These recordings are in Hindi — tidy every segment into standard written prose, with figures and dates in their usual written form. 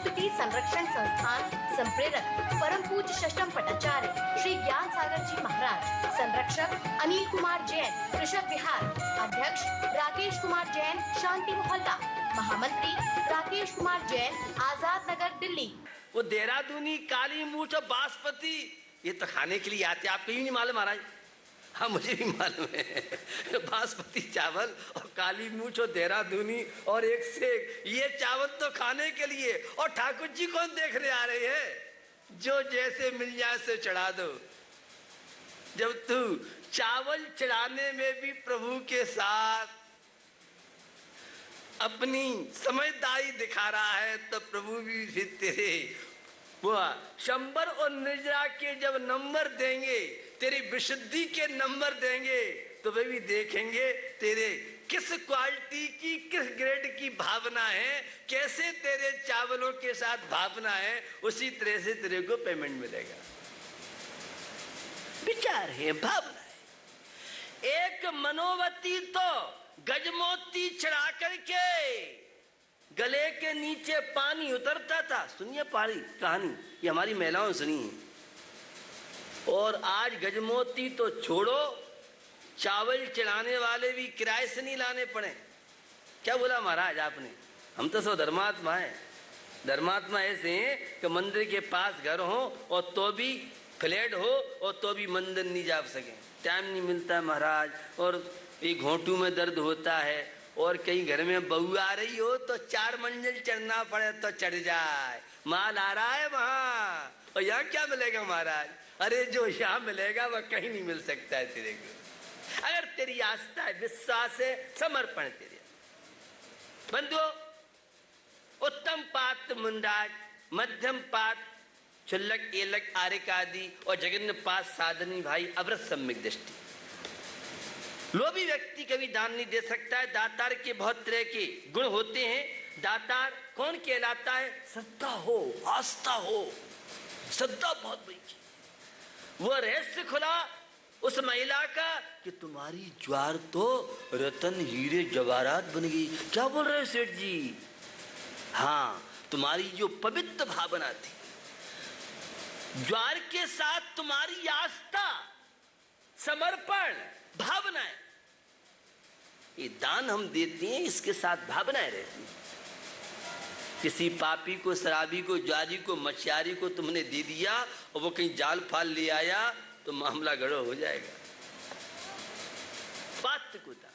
संस्कृति संरक्षण संस्थान संप्रेरक परम पूज्य षष्ठम पटाचार्य श्री ज्ञान सागर जी महाराज, संरक्षक अनिल कुमार जैन, कृषक विहार, अध्यक्ष राकेश कुमार जैन, शांति मोहल्ला, महामंत्री राकेश कुमार जैन, आजाद नगर, दिल्ली। वो देहरादूनी, काली मूठ और बासमती ये तो खाने के लिए आते, आपको ही नहीं मालूम महाराज? हाँ, मुझे भी मालूम है। बासमती चावल और काली मूठ और देहरादूनी और एक से एक, ये चावल तो खाने के लिए। और ठाकुर जी कौन देखने आ रहे हैं? जो जैसे मिल जाए से चढ़ा दो। जब तू चावल चढ़ाने में भी प्रभु के साथ अपनी समझदारी दिखा रहा है, तो प्रभु भी फिर तेरे वो शंबर और निर्जरा के जब नंबर देंगे, तेरी विशुद्धि के नंबर देंगे, तो वे भी देखेंगे तेरे किस क्वालिटी की, किस ग्रेड की भावना है, कैसे तेरे चावलों के साथ भावना है, उसी तरह से तेरे को पेमेंट मिलेगा। विचार है, भावना है। एक मनोवती तो गजमोती चढ़ा करके गले के नीचे पानी उतरता था। सुनिए पारी कहानी, ये हमारी महिलाओं सुनी है। और आज गजमोती तो छोड़ो, चावल चढ़ाने वाले भी किराए से नहीं लाने पड़े। क्या बोला महाराज आपने? हम तो सब धर्मात्मा है। धर्मात्मा ऐसे हैं कि मंदिर के पास घर हो और तो भी फ्लैट हो और तो भी मंदिर नहीं जा सके, टाइम नहीं मिलता महाराज। और एक घोंटू में दर्द होता है, और कहीं घर में बहू आ रही हो तो 4 मंजिल चढ़ना पड़े तो चढ़ जाए। माल आ रहा है वहां, और यहाँ क्या मिलेगा महाराज? अरे जो यहाँ मिलेगा वह कहीं नहीं मिल सकता है तेरे को, अगर तेरी आस्था है, विश्वास है, समर्पण तेरे। बंधुओं, उत्तम पात मुंडाज, मध्यम पात छुल्लक एलक आरिक आदि और जगन्न पात साधनी भाई अवृत सम्यक दृष्टि। लोभी व्यक्ति कभी दान नहीं दे सकता है। दातार के बहुत तरह के गुण होते हैं। दातार कौन कहलाता है? श्रद्धा हो, आस्था हो। श्रद्धा बहुत बड़ी चीज। वो रहस्य खुला उस महिला का कि तुम्हारी ज्वार तो रतन हीरे जवाहरात बन गई। क्या बोल रहे सेठ जी? हाँ, तुम्हारी जो पवित्र भावना थी, ज्वार के साथ तुम्हारी आस्था, समर्पण, भावनाएं, ये दान हम देते हैं, इसके साथ भावनाएं रहती हैं। किसी पापी को, शराबी को, जारी को, मछियारी को तुमने दे दिया और वो कहीं जाल फाल ले आया तो मामला गड़बड़ हो जाएगा। पात्र को दान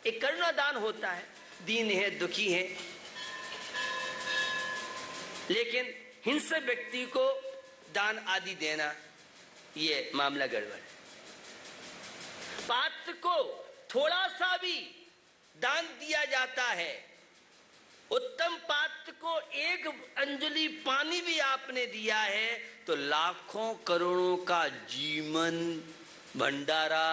एक करुणा दान होता है। दीन है, दुखी है, लेकिन हिंसक व्यक्ति को दान आदि देना, ये मामला गड़बड़ है। पात्र को थोड़ा सा भी दान दिया जाता है। उत्तम पात्र को 1 अंजलि पानी भी आपने दिया है तो लाखों करोड़ों का जीवन भंडारा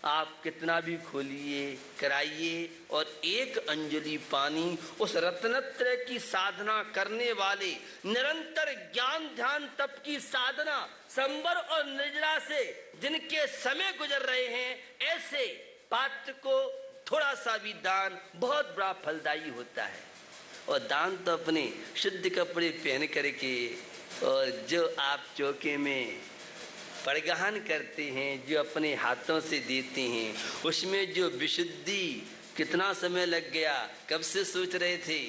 आप कितना भी खोलिए, कराइए, और 1 अंजलि पानी उस रत्नत्रय की साधना करने वाले, निरंतर ज्ञान ध्यान तप की साधना संबर और निर्जरा से जिनके समय गुजर रहे हैं, ऐसे पात्र को थोड़ा सा भी दान बहुत बड़ा फलदायी होता है। और दान तो अपने शुद्ध कपड़े पहन करके, और जो आप चौके में परगहन करते हैं, जो अपने हाथों से देते हैं, उसमें जो विशुद्धि, कितना समय लग गया, कब से सोच रहे थे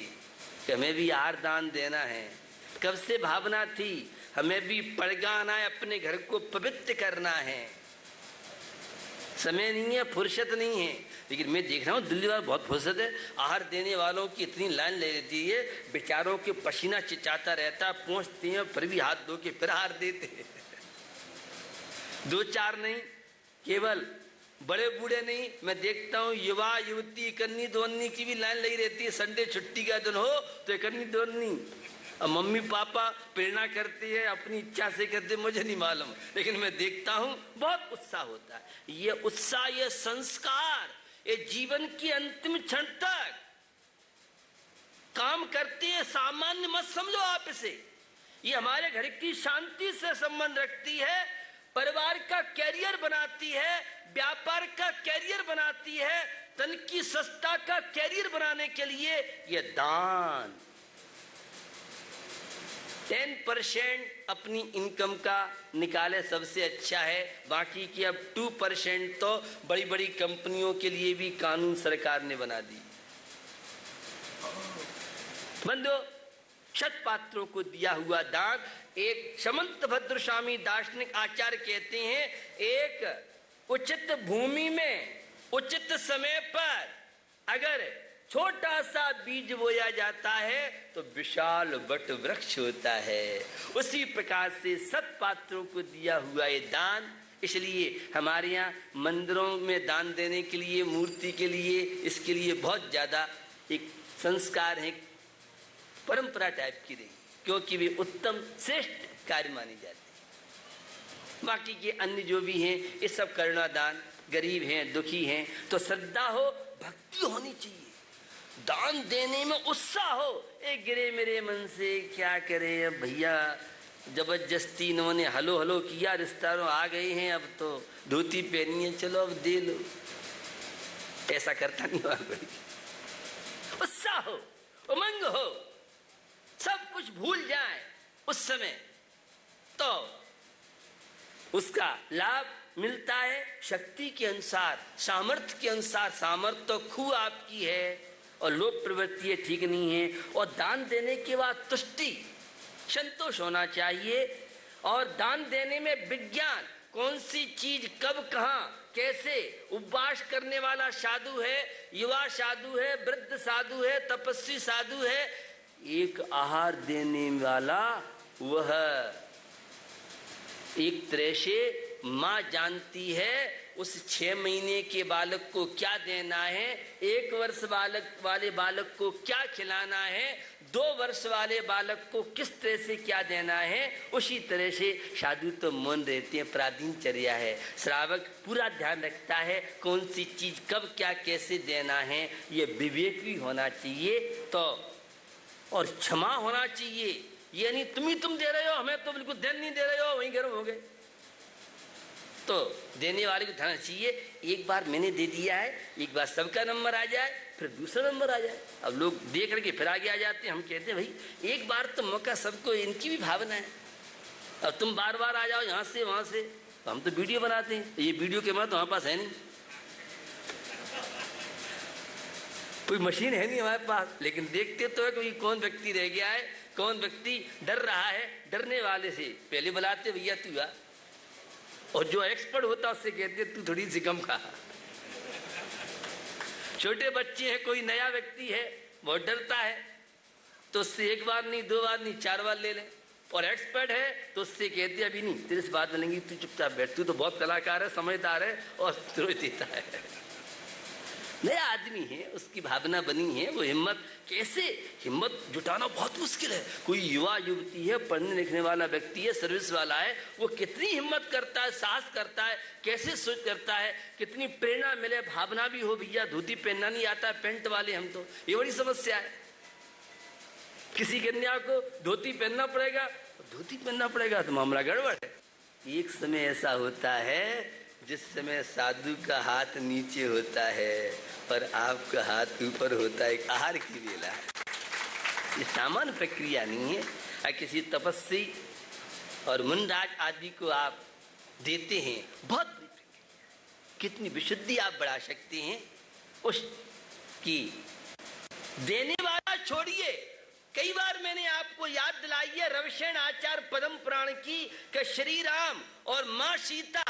कि हमें भी आहार दान देना है, कब से भावना थी हमें भी परगहना है, अपने घर को पवित्र करना है। समय नहीं है, फुर्सत नहीं है। लेकिन मैं देख रहा हूँ दिल्ली वाले बहुत फुर्सत है। आहार देने वालों की इतनी लाइन ले लेती है, बेचारों के पसीना चिचाता रहता, पहुँचते हैं फिर भी हाथ धो के फिर आहार देते हैं। 2-4 नहीं, केवल बड़े बूढ़े नहीं, मैं देखता हूँ युवा युवती, कन्नी दोन्नी की भी लाइन लगी रहती है। संडे छुट्टी का दिन हो तो कन्नी दोन्नी, और मम्मी पापा प्रेरणा करती है, अपनी इच्छा से करते, मुझे नहीं मालूम, लेकिन मैं देखता हूँ बहुत उत्साह होता है। ये उत्साह, ये संस्कार, ये जीवन की अंतिम क्षण तक काम करते हैं। सामान्य मत समझो आप इसे। ये हमारे घर की शांति से संबंध रखती है, परिवार का कैरियर बनाती है, व्यापार का कैरियर बनाती है, तन की सस्ता का कैरियर बनाने के लिए ये दान 10% अपनी इनकम का निकाले सबसे अच्छा है। बाकी की अब 2% तो बड़ी बड़ी कंपनियों के लिए भी कानून सरकार ने बना दी। बंधु, शत पात्रों को दिया हुआ दान, एक समंत भद्र स्वामी दार्शनिक आचार्य कहते हैं, एक उचित भूमि में उचित समय पर अगर छोटा सा बीज बोया जाता है तो विशाल वट वृक्ष होता है। उसी प्रकार से सत पात्रों को दिया हुआ ये दान, इसलिए हमारे यहाँ मंदिरों में दान देने के लिए, मूर्ति के लिए, इसके लिए बहुत ज्यादा एक संस्कार है, परंपरा टाइप की रही, क्योंकि वे उत्तम श्रेष्ठ कार्य मानी जाती है। बाकी के अन्य जो भी हैं ये सब करुणा दान, गरीब हैं, दुखी हैं, तो श्रद्धा हो, भक्ति होनी चाहिए, दान देने में उत्साह हो। एक गिरे मेरे मन से क्या करे, अब भैया जबरदस्ती इन्होंने हलो हलो किया, रिश्तेदारों आ गए हैं, अब तो धोती पहनी है, चलो अब दे लो, ऐसा करता नहीं हुआ। उत्साह हो, उमंग हो, सब कुछ भूल जाए उस समय, तो उसका लाभ मिलता है शक्ति के अनुसार, सामर्थ्य के अनुसार। सामर्थ्य तो खूब आपकी है और लोभ प्रवृत्ति ठीक नहीं है। और दान देने के बाद तुष्टि, संतोष होना चाहिए। और दान देने में विज्ञान, कौन सी चीज कब कहाँ कैसे, उपवास करने वाला साधु है, युवा साधु है, वृद्ध साधु है, तपस्वी साधु है, एक आहार देने वाला वह एक तरह से माँ जानती है उस 6 महीने के बालक को क्या देना है, 1 वर्ष वाले बालक को क्या खिलाना है, 2 वर्ष वाले बालक को किस तरह से क्या देना है। उसी तरह से साधु तो मौन रहते हैं, पराधीनचर्या है। श्रावक पूरा ध्यान रखता है कौन सी चीज कब क्या कैसे देना है, ये विवेक भी होना चाहिए। तो और क्षमा होना चाहिए, ये नहीं तुम दे रहे हो, हमें तो बिल्कुल ध्यान नहीं दे रहे हो, वहीं गर्म हो गए। तो देने वाले को ध्यान चाहिए, एक बार मैंने दे दिया है, एक बार सबका नंबर आ जाए, फिर दूसरा नंबर आ जाए। अब लोग देख करके फिर आगे आ जाते हैं। हम कहते हैं भाई एक बार तो मौका सबको, इनकी भी भावना है, अब तुम बार बार आ जाओ यहाँ से वहां से। तो हम तो वीडियो बनाते हैं, ये वीडियो कैमरा तो हमारे पास है नहीं, कोई मशीन है नहीं हमारे पास, लेकिन देखते तो है कोई कौन व्यक्ति रह गया है, कौन व्यक्ति डर रहा है। डरने वाले से पहले बुलाते भैया तू आ, और जो एक्सपर्ट होता उससे कहते तू थोड़ी सी कम खा। छोटे बच्चे हैं, कोई नया व्यक्ति है, बहुत डरता है, तो उससे 1 बार नहीं 2 बार नहीं 4 बार ले ले। और एक्सपर्ट है तो उससे कहते अभी नहीं, तेरे से बात मिलेंगी, तू चुपचाप बैठ, तू तो बहुत कलाकार है, समझदार है, और रोज देता है। नया आदमी है, उसकी भावना बनी है, वो हिम्मत, कैसे हिम्मत जुटाना बहुत मुश्किल है। कोई युवा युवती है, पढ़ने लिखने वाला व्यक्ति है, सर्विस वाला है, वो कितनी हिम्मत करता है, साहस करता है, कैसे सोच करता है, कितनी प्रेरणा मिले, भावना भी हो। भैया धोती पहनना नहीं आता है, पेंट वाले हम तो, ये बड़ी समस्या है। किसी कन्या को धोती पहनना पड़ेगा, धोती पहनना पड़ेगा तो मामला गड़बड़ है। एक समय ऐसा होता है जिस समय साधु का हाथ नीचे होता है और आपका हाथ ऊपर होता है, एक आहार की वेला है। ये सामान्य प्रक्रिया नहीं है। किसी तपस्वी और मुनराज आदि को आप देते हैं, बहुत बड़ी प्रक्रिया, कितनी विशुद्धि आप बढ़ा सकते हैं उसकी। देने वाला छोड़िए, कई बार मैंने आपको याद दिलाई है रविशेन आचार्य पद्म पुराण की कि श्री राम और माँ सीता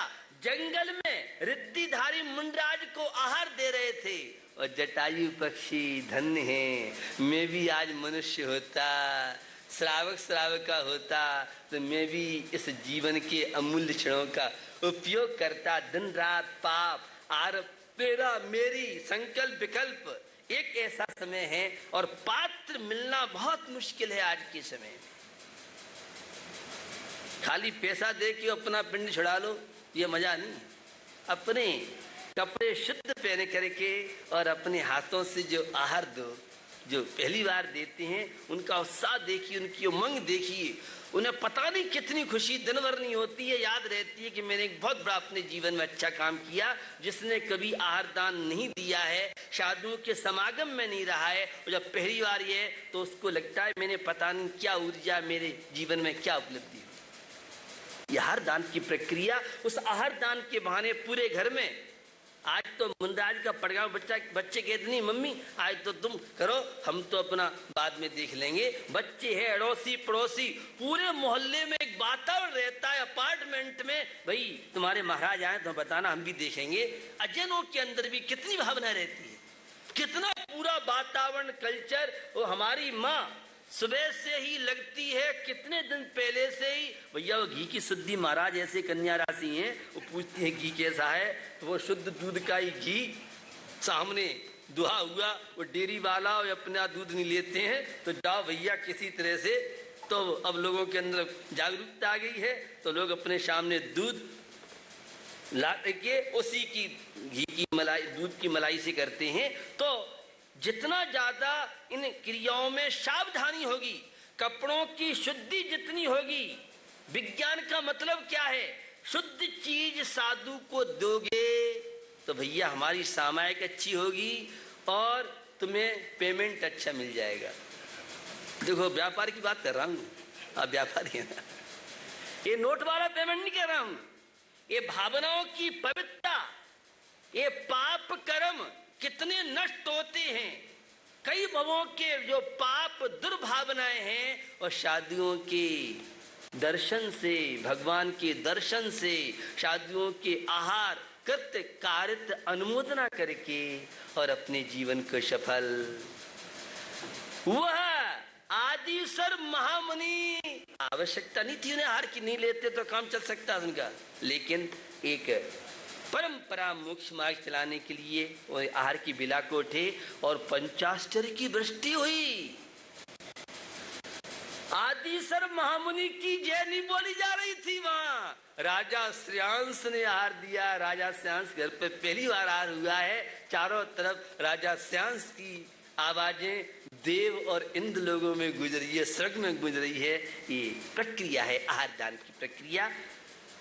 जंगल में रिद्धिधारी मुंडराज को आहार दे रहे थे, और जटायु पक्षी धन्य है, मैं भी आज मनुष्य होता, श्रावका होता, तो मैं भी इस जीवन के अमूल्य क्षणों का उपयोग करता। दिन रात पाप आर तेरा मेरी संकल्प विकल्प, एक ऐसा समय है और पात्र मिलना बहुत मुश्किल है आज के समय में। खाली पैसा दे के अपना पिंड छुड़ा लो, ये मजा नहीं। अपने कपड़े शुद्ध पहने करके और अपने हाथों से जो आहार दो, जो पहली बार देते हैं, उनका उत्साह देखिए, उनकी उमंग देखिए, उन्हें पता नहीं कितनी खुशी दिन भर नहीं होती है, याद रहती है कि मैंने एक बहुत बड़ा अपने जीवन में अच्छा काम किया। जिसने कभी आहार दान नहीं दिया है, शादियों के समागम में नहीं रहा है, और जब पहली बार ये है तो उसको लगता है मैंने पता नहीं क्या ऊर्जा, मेरे जीवन में क्या उपलब्धि हुई। आहार दान की प्रक्रिया, उस आहार दान के बहाने पूरे घर में, आज तो मुंदाज का पड़गांव बच्चे कहते नहीं मम्मी आज तो तुम करो, हम तो अपना बाद में देख लेंगे। बच्चे हैं, अड़ोसी पड़ोसी, पूरे मोहल्ले में एक वातावरण रहता है अपार्टमेंट में, भाई तुम्हारे महाराज आए तो बताना हम भी देखेंगे। अजनों के अंदर भी कितनी भावना रहती है, कितना पूरा वातावरण कल्चर। वो हमारी माँ सुबह से ही लगती है, कितने दिन पहले से ही, भैया वो घी की शुद्धि, महाराज ऐसे कन्या राशि हैं, वो पूछती है घी कैसा है, तो वो शुद्ध दूध का ही घी सामने दुहा हुआ, वो डेयरी वाला और अपना दूध नहीं लेते हैं, तो जाओ भैया किसी तरह से। तो अब लोगों के अंदर जागरूकता आ गई है, तो लोग अपने सामने दूध ला के उसी की घी की मलाई, दूध की मलाई से करते हैं। तो जितना ज्यादा इन क्रियाओं में सावधानी होगी, कपड़ों की शुद्धि जितनी होगी, विज्ञान का मतलब क्या है, शुद्ध चीज साधु को दोगे तो भैया हमारी सामायिक अच्छी होगी और तुम्हें पेमेंट अच्छा मिल जाएगा। देखो व्यापार की बात कर रहा हूं, आप व्यापारी है ना, ये नोट वाला पेमेंट नहीं कर रहा हूं, ये भावनाओं की पवित्रता, ये पाप कर्म कितने नष्ट होते हैं। कई भवों के जो पाप दुर्भावनाएं हैं, और शादियों के दर्शन से, भगवान के दर्शन से, शादियों के आहार कृत्य कार्य अनुमोदना करके और अपने जीवन को सफल, वह आदिसर महामुनि, आवश्यकता नहीं थी उन्हें आहार की, नहीं लेते तो काम चल सकता उनका, लेकिन एक परंपरा मोक्ष मार्ग चलाने के लिए वो आहार की बिला को उठे और पंचाश्चर्य की वृष्टि हुई। आदिसर महामुनि की जय नहीं बोली जा रही थी वहां। राजा श्रेयांश ने आहार दिया। राजा श्रेयांश घर पे पहली बार आहार हुआ है। चारों तरफ राजा श्रेयांश की आवाजें देव और इंद्र लोगों में गुजरी है, स्वर्ग में गुजरी है। ये प्रक्रिया है आहार दान की प्रक्रिया।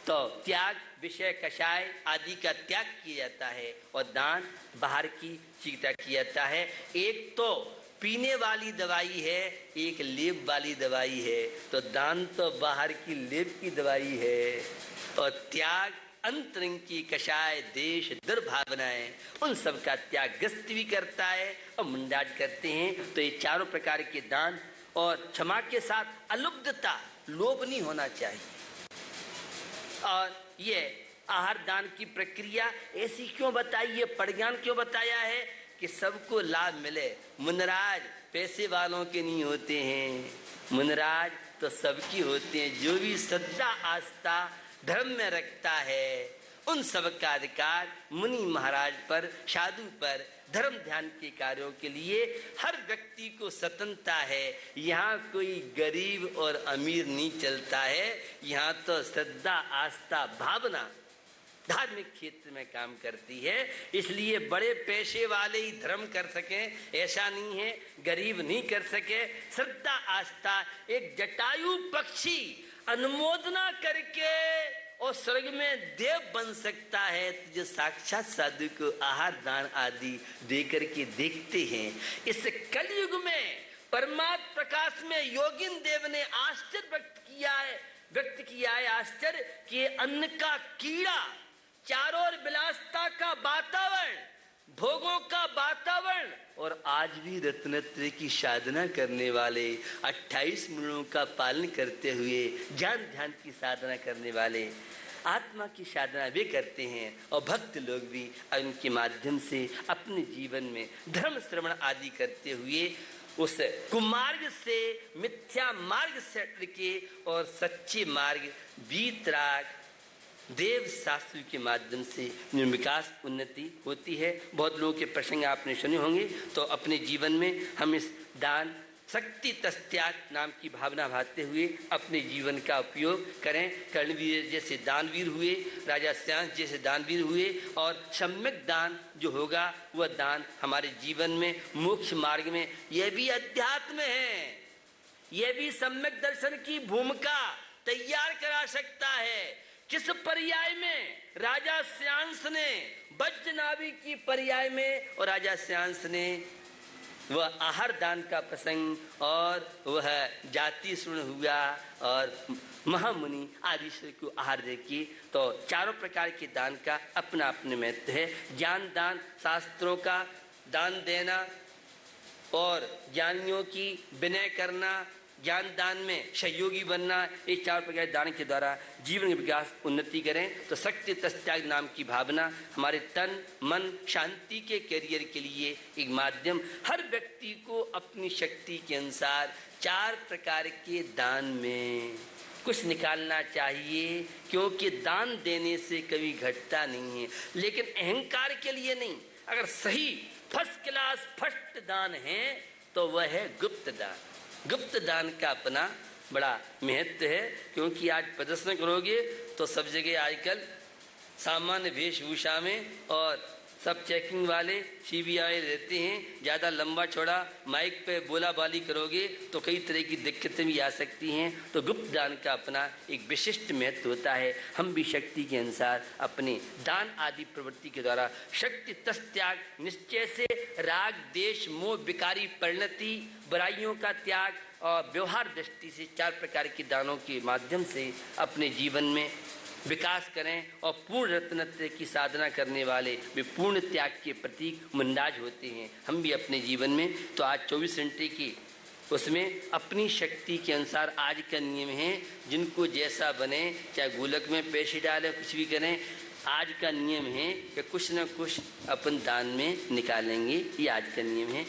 तो त्याग, विषय कषाय आदि का त्याग किया जाता है और दान बाहर की चीज किया जाता है। एक तो पीने वाली दवाई है, एक लेप वाली दवाई है। तो दान तो बाहर की लेप की दवाई है, और त्याग अंतरंग की कषाय, देश, दुर्भावनाएं, उन सब का त्याग ग्रस्त भी करता है और मुंडाज करते हैं। तो ये चारों प्रकार के दान, और क्षमा के साथ अलुब्धता, लोभ नहीं होना चाहिए। और ये आहार दान की प्रक्रिया ऐसी क्यों बताई है, पड़ज्ञान क्यों बताया है कि सबको लाभ मिले। मुनराज पैसे वालों के नहीं होते हैं, मुनराज तो सबकी होते हैं। जो भी श्रद्धा आस्था धर्म में रखता है, उन सब का अधिकार मुनि महाराज पर, साधु पर, धर्म ध्यान के कार्यों के लिए हर व्यक्ति को स्वतंत्रता है। यहाँ कोई गरीब और अमीर नहीं चलता है। यहाँ तो श्रद्धा आस्था भावना धार्मिक क्षेत्र में काम करती है। इसलिए बड़े पैसे वाले ही धर्म कर सके ऐसा नहीं है, गरीब नहीं कर सके। श्रद्धा आस्था, एक जटायु पक्षी अनुमोदना करके और स्वर्ग में देव बन सकता है। तो जो साक्षात साधु को आहार दान आदि देकर के देखते हैं, इस कलयुग में परमात्म प्रकाश में योगिन देव ने आश्चर्य व्यक्त किया है आश्चर्य कि अन्न का कीड़ा, चारों ओर विलासता का वातावरण, भोगों का वातावरण, और आज भी रत्नत्रय की साधना करने वाले, 28 गुणों का पालन करते हुए ज्ञान ध्यान की साधना करने वाले, आत्मा की साधना वे करते हैं। और भक्त लोग भी उनके माध्यम से अपने जीवन में धर्म श्रवण आदि करते हुए उस कुमार्ग से, मिथ्या मार्ग से हट के और सच्चे मार्ग वीतराग देव शास्त्र के माध्यम से विकास उन्नति होती है। बहुत लोगों के प्रसंग आपने सुने होंगे। तो अपने जीवन में हम इस दान शक्ति तस्त्याग नाम की भावना भाते हुए अपने जीवन का उपयोग करें। कर्णवीर जैसे दानवीर हुए, राजा श्रेयांश जैसे दानवीर हुए, और सम्यक दान जो होगा वह दान हमारे जीवन में मोक्ष मार्ग में, यह भी अध्यात्म है, यह भी सम्यक दर्शन की भूमिका तैयार करा सकता है। किस पर्याय में राजा श्यांस ने वज्रनाभि की पर्याय में और राजा श्यांस ने वह आहार दान का प्रसंग और वह जाति सुन हुआ और महामुनि आदिश्वर को आहार देखिए। तो चारों प्रकार के दान का अपना अपने महत्व है। ज्ञान दान, शास्त्रों का दान देना और ज्ञानियों की विनय करना, ज्ञान दान में सहयोगी बनना, ये चार प्रकार दान के द्वारा जीवन के विकास उन्नति करें। तो शक्ति तस्त्याग नाम की भावना हमारे तन मन शांति के कैरियर के लिए एक माध्यम। हर व्यक्ति को अपनी शक्ति के अनुसार चार प्रकार के दान में कुछ निकालना चाहिए, क्योंकि दान देने से कभी घटता नहीं है, लेकिन अहंकार के लिए नहीं। अगर सही फर्स्ट क्लास फर्स्ट दान है तो वह है गुप्त दान। गुप्त दान का अपना बड़ा महत्व है, क्योंकि आज प्रदर्शन करोगे तो सब जगह आजकल सामान्य वेशभूषा में और सब चेकिंग वाले सीबीआई रहते हैं। ज़्यादा लंबा चौड़ा माइक पे बोला बाली करोगे तो कई तरह की दिक्कतें भी आ सकती हैं। तो गुप्त दान का अपना एक विशिष्ट महत्व होता है। हम भी शक्ति के अनुसार अपने दान आदि प्रवृत्ति के द्वारा शक्ति तस्त्याग निश्चय से राग देश मोह विकारी परिणति बुराइयों का त्याग और व्यवहार दृष्टि से चार प्रकार के दानों के माध्यम से अपने जीवन में विकास करें। और पूर्ण रत्नत्व की साधना करने वाले वे पूर्ण त्याग के प्रतीक मुंदाज होते हैं। हम भी अपने जीवन में तो आज 24 घंटे की उसमें अपनी शक्ति के अनुसार आज का नियम है, जिनको जैसा बने, चाहे गुलक में पैसे डालें कुछ भी करें, आज का नियम है कि कुछ न कुछ अपन दान में निकालेंगे। ये आज का नियम है।